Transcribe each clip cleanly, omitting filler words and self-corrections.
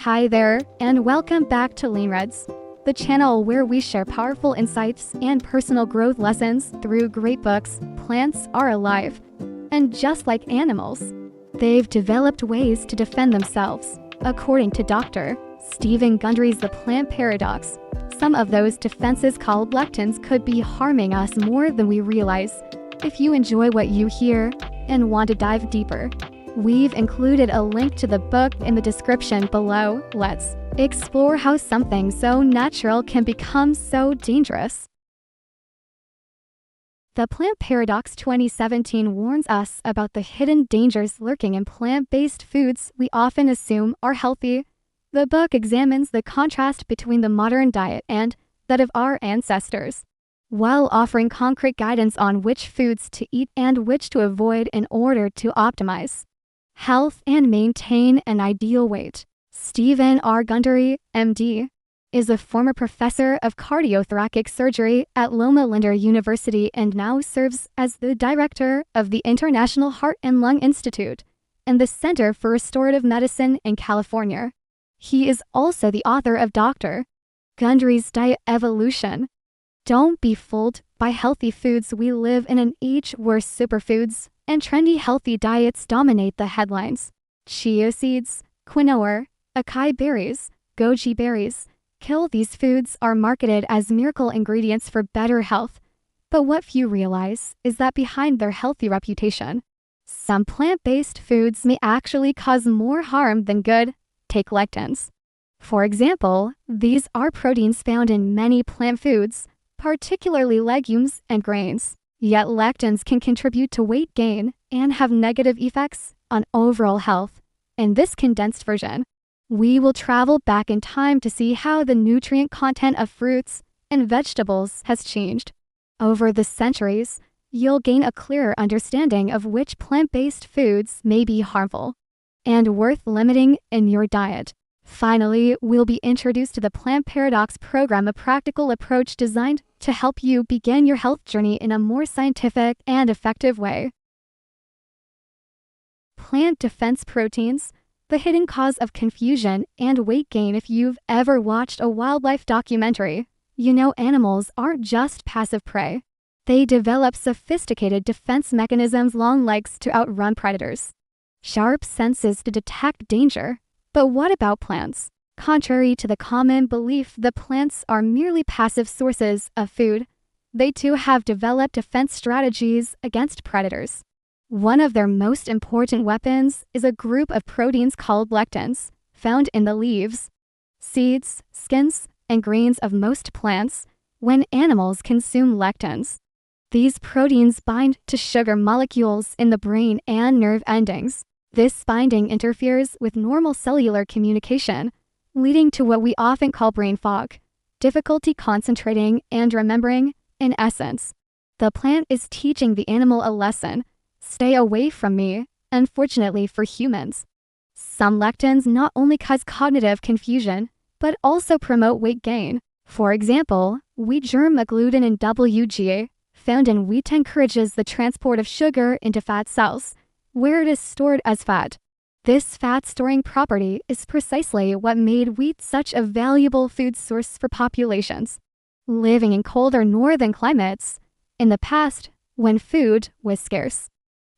Hi there, and welcome back to Lean Reds, the channel where we share powerful insights and personal growth lessons through great books. Plants are alive, and just like animals, they've developed ways to defend themselves. According to Dr. Stephen Gundry's The Plant Paradox, some of those defenses called lectins could be harming us more than we realize. If you enjoy what you hear and want to dive deeper, we've included a link to the book in the description below. Let's explore how something so natural can become so dangerous. The Plant Paradox 2017 warns us about the hidden dangers lurking in plant-based foods we often assume are healthy. The book examines the contrast between the modern diet and that of our ancestors, while offering concrete guidance on which foods to eat and which to avoid in order to optimize health and maintain an ideal weight. Stephen R. Gundry, MD, is a former professor of cardiothoracic surgery at Loma Linda University and now serves as the director of the International Heart and Lung Institute and the Center for Restorative Medicine in California. He is also the author of Dr. Gundry's Diet Evolution. Don't be fooled by healthy foods. We live in an age where superfoods and trendy healthy diets dominate the headlines. Chia seeds, quinoa, acai berries, goji berries, these foods are marketed as miracle ingredients for better health. But what few realize is that behind their healthy reputation, some plant-based foods may actually cause more harm than good. Take lectins. For example, these are proteins found in many plant foods, particularly legumes and grains. Yet lectins can contribute to weight gain and have negative effects on overall health. In this condensed version, we will travel back in time to see how the nutrient content of fruits and vegetables has changed. Over the centuries, you'll gain a clearer understanding of which plant-based foods may be harmful and worth limiting in your diet. Finally, we'll be introduced to the Plant Paradox program, a practical approach designed to help you begin your health journey in a more scientific and effective way. Plant defense proteins, the hidden cause of confusion and weight gain. If you've ever watched a wildlife documentary, you know animals aren't just passive prey. They develop sophisticated defense mechanisms, long legs to outrun predators, sharp senses to detect danger. But what about plants? Contrary to the common belief that plants are merely passive sources of food, they too have developed defense strategies against predators. One of their most important weapons is a group of proteins called lectins, found in the leaves, seeds, skins, and grains of most plants. When animals consume lectins, these proteins bind to sugar molecules in the brain and nerve endings. This binding interferes with normal cellular communication, leading to what we often call brain fog, difficulty concentrating and remembering. In essence, the plant is teaching the animal a lesson: stay away from me. Unfortunately for humans, some lectins not only cause cognitive confusion, but also promote weight gain. For example, wheat germ agglutinin and WGA, found in wheat, encourages the transport of sugar into fat cells, where it is stored as fat. This fat-storing property is precisely what made wheat such a valuable food source for populations living in colder northern climates. In the past, when food was scarce,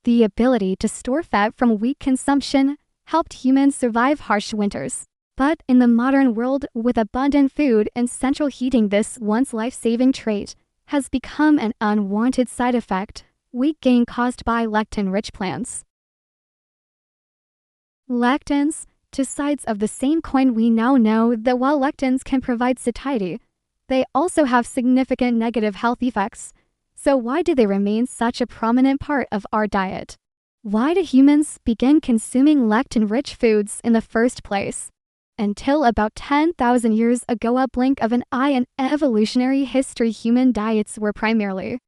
the ability to store fat from wheat consumption helped humans survive harsh winters. But in the modern world, with abundant food and central heating, this once life-saving trait has become an unwanted side effect: weight gain caused by lectin-rich plants. Lectins, two sides of the same coin. We now know that while lectins can provide satiety, they also have significant negative health effects. So why do they remain such a prominent part of our diet? Why did humans begin consuming lectin-rich foods in the first place? Until about 10,000 years ago, a blink of an eye in evolutionary history, human diets were primarily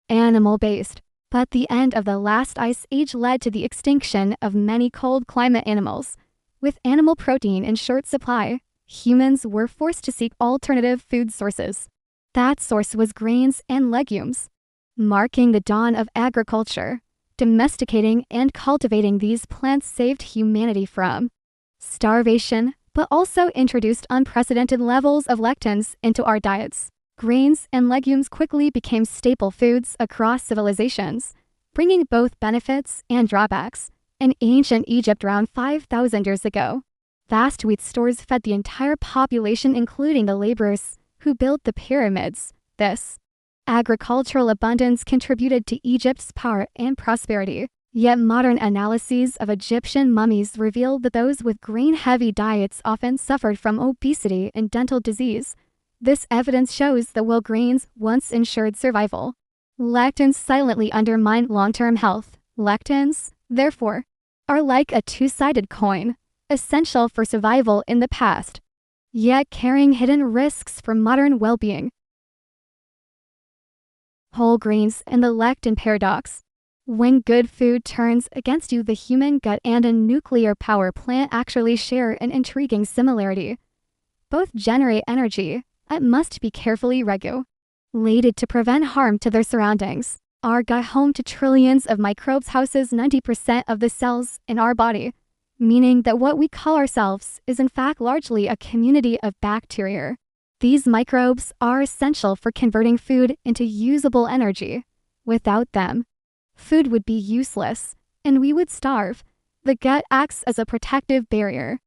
animal-based. But the end of the last ice age led to the extinction of many cold climate animals. With animal protein in short supply, humans were forced to seek alternative food sources. That source was grains and legumes. Marking the dawn of agriculture, domesticating and cultivating these plants saved humanity from starvation, but also introduced unprecedented levels of lectins into our diets. Grains and legumes quickly became staple foods across civilizations, bringing both benefits and drawbacks. In ancient Egypt around 5,000 years ago, vast wheat stores fed the entire population, including the laborers who built the pyramids. This agricultural abundance contributed to Egypt's power and prosperity. Yet modern analyses of Egyptian mummies revealed that those with grain-heavy diets often suffered from obesity and dental disease. This evidence shows that while grains once ensured survival, lectins silently undermined long-term health. Lectins, therefore, are like a two-sided coin, essential for survival in the past, yet carrying hidden risks for modern well-being. Whole grains and the lectin paradox. When good food turns against you, the human gut and a nuclear power plant actually share an intriguing similarity. Both generate energy, it must be carefully regulated to prevent harm to their surroundings. Our gut, home to trillions of microbes, houses 90% of the cells in our body, meaning that what we call ourselves is in fact largely a community of bacteria. These microbes are essential for converting food into usable energy. Without them, food would be useless, and we would starve. The gut acts as a protective barrier,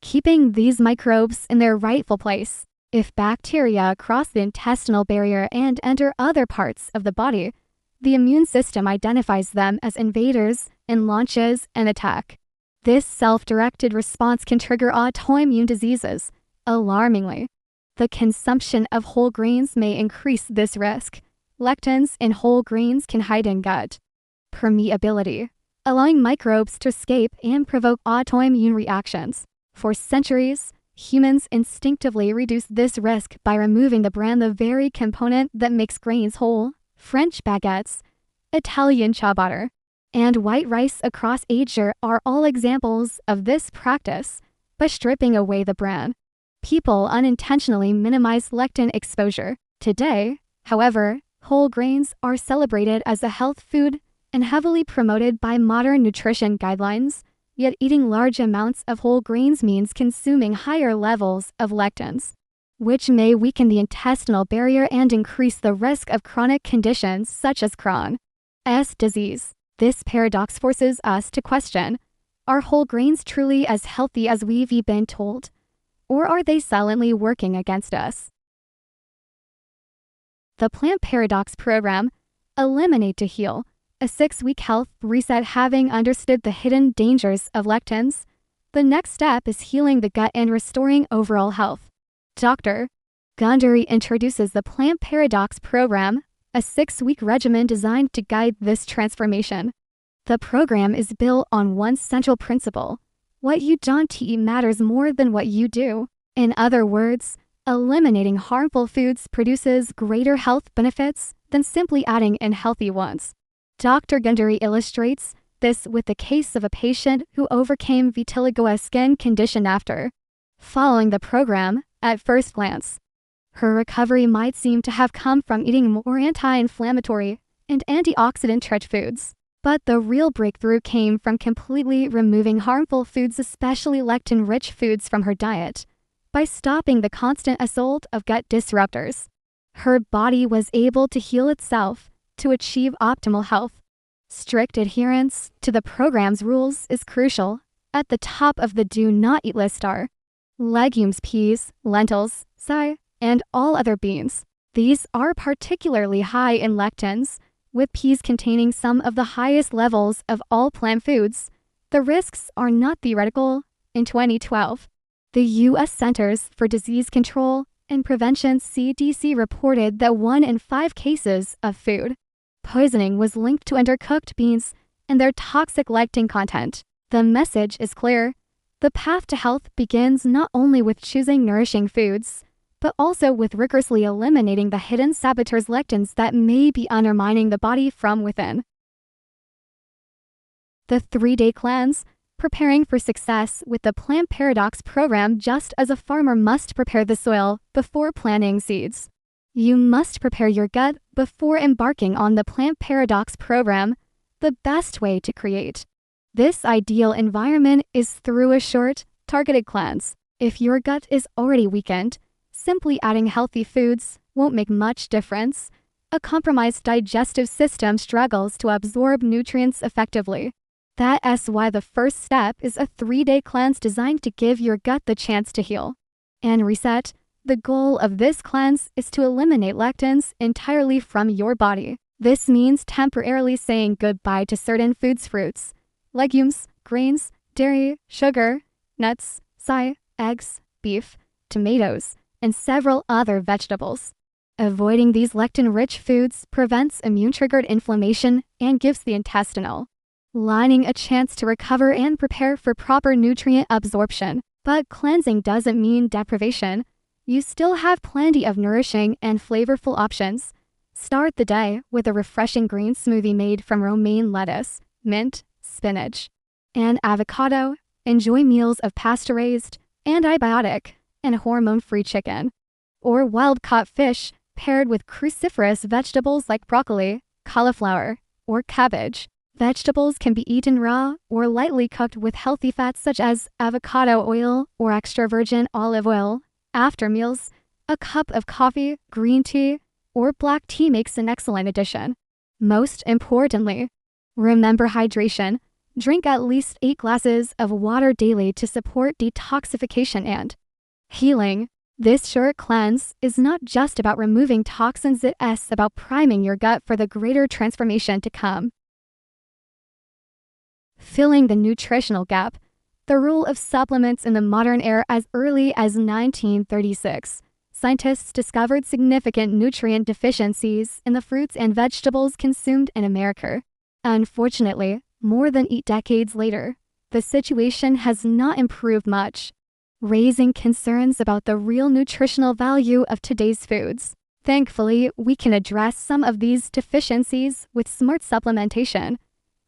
keeping these microbes in their rightful place. If bacteria cross the intestinal barrier and enter other parts of the body, the immune system identifies them as invaders and launches an attack. This self-directed response can trigger autoimmune diseases. Alarmingly, the consumption of whole grains may increase this risk. Lectins in whole grains can hide in gut permeability, allowing microbes to escape and provoke autoimmune reactions. For centuries, humans instinctively reduced this risk by removing the bran, the very component that makes grains whole. French baguettes, Italian ciabatta, and white rice across Asia are all examples of this practice. By stripping away the bran, people unintentionally minimize lectin exposure. Today, however, whole grains are celebrated as a health food and heavily promoted by modern nutrition guidelines, yet eating large amounts of whole grains means consuming higher levels of lectins, which may weaken the intestinal barrier and increase the risk of chronic conditions such as Crohn's disease. This paradox forces us to question, are whole grains truly as healthy as we've been told, or are they silently working against us? The Plant Paradox Program, Eliminate to Heal, a 6-week health reset. Having understood the hidden dangers of lectins, the next step is healing the gut and restoring overall health. Dr. Gundry introduces the Plant Paradox Program, a 6-week regimen designed to guide this transformation. The program is built on one central principle: what you don't eat matters more than what you do. In other words, eliminating harmful foods produces greater health benefits than simply adding in healthy ones. Dr. Gundry illustrates this with the case of a patient who overcame vitiligo, a skin condition, after following the program. At first glance, her recovery might seem to have come from eating more anti-inflammatory and antioxidant-rich foods. But the real breakthrough came from completely removing harmful foods, especially lectin-rich foods, from her diet. By stopping the constant assault of gut disruptors, her body was able to heal itself to achieve optimal health. Strict adherence to the program's rules is crucial. At the top of the do not eat list are legumes, peas, lentils, soy, and all other beans. These are particularly high in lectins, with peas containing some of the highest levels of all plant foods. The risks are not theoretical. In 2012, the U.S. Centers for Disease Control and Prevention (CDC) reported that 1 in 5 cases of food poisoning was linked to undercooked beans and their toxic lectin content. The message is clear. The path to health begins not only with choosing nourishing foods, but also with rigorously eliminating the hidden saboteurs, lectins, that may be undermining the body from within. The 3-day cleanse. Preparing for success with the Plant Paradox Program. Just as a farmer must prepare the soil before planting seeds, you must prepare your gut before embarking on the Plant Paradox Program. The best way to create this ideal environment is through a short, targeted cleanse. If your gut is already weakened, simply adding healthy foods won't make much difference. A compromised digestive system struggles to absorb nutrients effectively. That's why the first step is a 3-day cleanse designed to give your gut the chance to heal and reset. The goal of this cleanse is to eliminate lectins entirely from your body. This means temporarily saying goodbye to certain foods, fruits, legumes, grains, dairy, sugar, nuts, soy, eggs, beef, tomatoes, and several other vegetables. Avoiding these lectin-rich foods prevents immune-triggered inflammation and gives the intestinal lining a chance to recover and prepare for proper nutrient absorption. But cleansing doesn't mean deprivation. You still have plenty of nourishing and flavorful options. Start the day with a refreshing green smoothie made from romaine lettuce, mint, spinach, and avocado. Enjoy meals of pasture-raised, antibiotic, and hormone-free chicken, or wild-caught fish paired with cruciferous vegetables like broccoli, cauliflower, or cabbage. Vegetables can be eaten raw or lightly cooked with healthy fats such as avocado oil or extra virgin olive oil. After meals, a cup of coffee, green tea, or black tea makes an excellent addition. Most importantly, remember hydration. Drink at least 8 glasses of water daily to support detoxification and healing. This short cleanse is not just about removing toxins, it's about priming your gut for the greater transformation to come. Filling the nutritional gap. The role of supplements in the modern era. As early as 1936, scientists discovered significant nutrient deficiencies in the fruits and vegetables consumed in America. Unfortunately, more than 8 decades later, the situation has not improved much, raising concerns about the real nutritional value of today's foods. Thankfully, we can address some of these deficiencies with smart supplementation.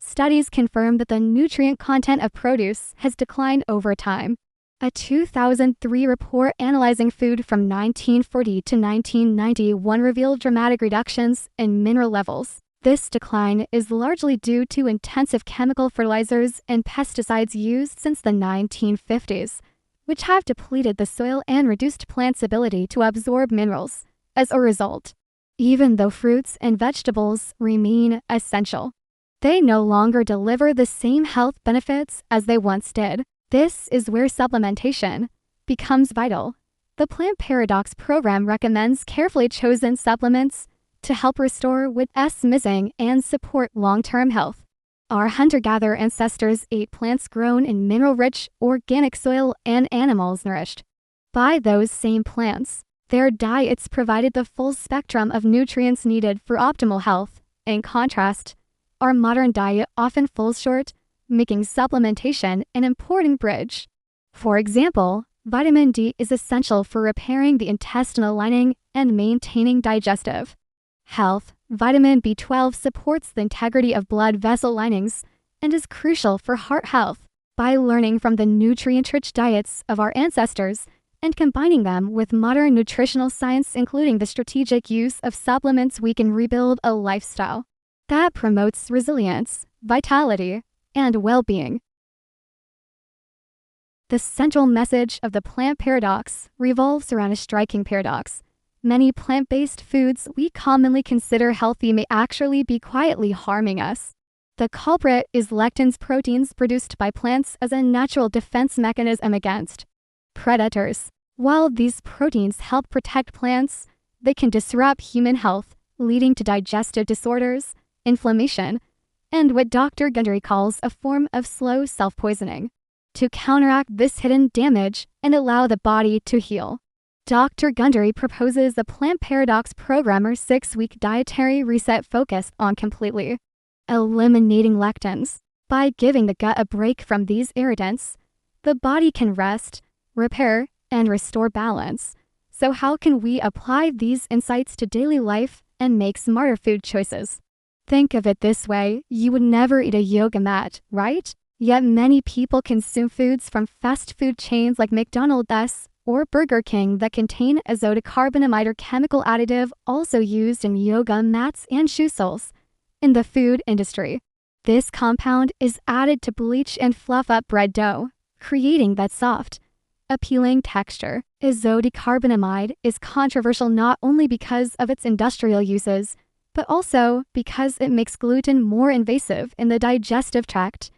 Studies confirm that the nutrient content of produce has declined over time. A 2003 report analyzing food from 1940 to 1991 revealed dramatic reductions in mineral levels. This decline is largely due to intensive chemical fertilizers and pesticides used since the 1950s, which have depleted the soil and reduced plants' ability to absorb minerals. As a result, even though fruits and vegetables remain essential, they no longer deliver the same health benefits as they once did. This is where supplementation becomes vital. The Plant Paradox program recommends carefully chosen supplements to help restore what's missing and support long-term health. Our hunter-gatherer ancestors ate plants grown in mineral-rich, organic soil and animals nourished by those same plants. Their diets provided the full spectrum of nutrients needed for optimal health. In contrast, our modern diet often falls short, making supplementation an important bridge. For example, vitamin D is essential for repairing the intestinal lining and maintaining digestive health. Vitamin B12 supports the integrity of blood vessel linings and is crucial for heart health. By learning from the nutrient-rich diets of our ancestors and combining them with modern nutritional science, including the strategic use of supplements, we can rebuild a lifestyle that promotes resilience, vitality, and well-being. The central message of the Plant Paradox revolves around a striking paradox. Many plant-based foods we commonly consider healthy may actually be quietly harming us. The culprit is lectins, proteins produced by plants as a natural defense mechanism against predators. While these proteins help protect plants, they can disrupt human health, leading to digestive disorders, inflammation, and what Dr. Gundry calls a form of slow self-poisoning. To counteract this hidden damage and allow the body to heal, Dr. Gundry proposes the Plant Paradox program, or 6-week dietary reset focused on completely eliminating lectins. By giving the gut a break from these irritants, the body can rest, repair, and restore balance. So how can we apply these insights to daily life and make smarter food choices? Think of it this way: you would never eat a yoga mat, right? Yet many people consume foods from fast food chains like McDonald's or Burger King that contain azotocarbonamide, or chemical additive also used in yoga mats and shoe soles. In the food industry, this compound is added to bleach and fluff up bread dough, creating that soft, appealing texture. Isodecarbonamide is controversial not only because of its industrial uses, but also because it makes gluten more invasive in the digestive tract,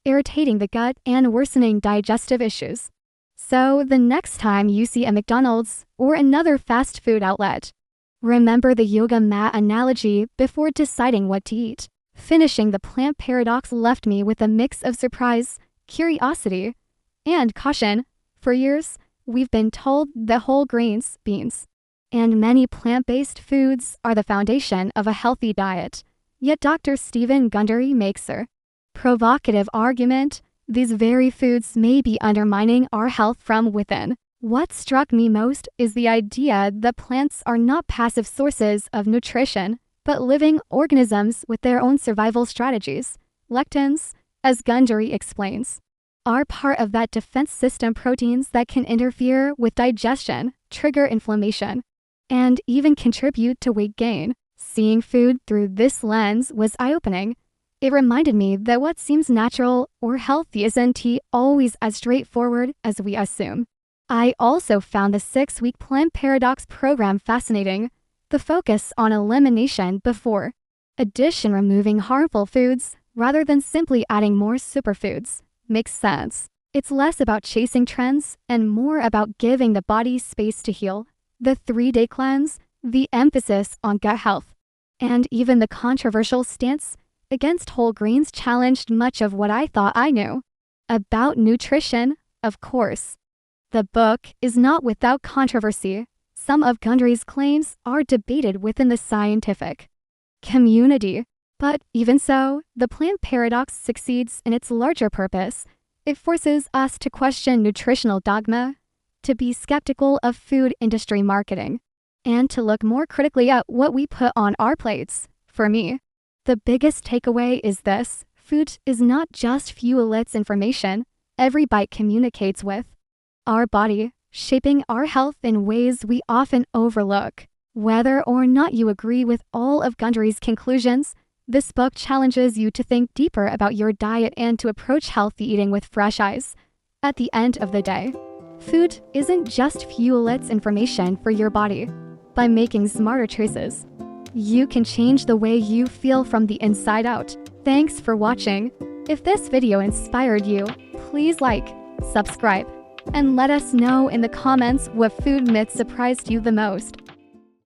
irritating the gut and worsening digestive issues. So the next time you see a McDonald's or another fast food outlet, remember the yoga mat analogy before deciding what to eat. Finishing the plant paradox left me with a mix of surprise, curiosity, and caution. For years, we've been told that whole grains, beans, and many plant-based foods are the foundation of a healthy diet. Yet Dr. Stephen Gundry makes a provocative argument: these very foods may be undermining our health from within. What struck me most is the idea that plants are not passive sources of nutrition, but living organisms with their own survival strategies. Lectins, as Gundry explains, are part of that defense system, proteins that can interfere with digestion, trigger inflammation, and even contribute to weight gain. Seeing food through this lens was eye-opening. It reminded me that what seems natural or healthy isn't always as straightforward as we assume. I also found the 6-week plant paradox program fascinating. The focus on elimination before addition, removing harmful foods rather than simply adding more superfoods, makes sense. It's less about chasing trends and more about giving the body space to heal. The 3-day cleanse, the emphasis on gut health, and even the controversial stance against whole grains challenged much of what I thought I knew about nutrition. Of course, the book is not without controversy. Some of Gundry's claims are debated within the scientific community. But even so, the plant paradox succeeds in its larger purpose. It forces us to question nutritional dogma, to be skeptical of food industry marketing, and to look more critically at what we put on our plates. For me, the biggest takeaway is this: food is not just fuel, it's information. Every bite communicates with our body, shaping our health in ways we often overlook. Whether or not you agree with all of Gundry's conclusions, this book challenges you to think deeper about your diet and to approach healthy eating with fresh eyes. At the end of the day, food isn't just fuel, it's information for your body. By making smarter choices, you can change the way you feel from the inside out. Thanks for watching. If this video inspired you, please like, subscribe, and let us know in the comments what food myth surprised you the most.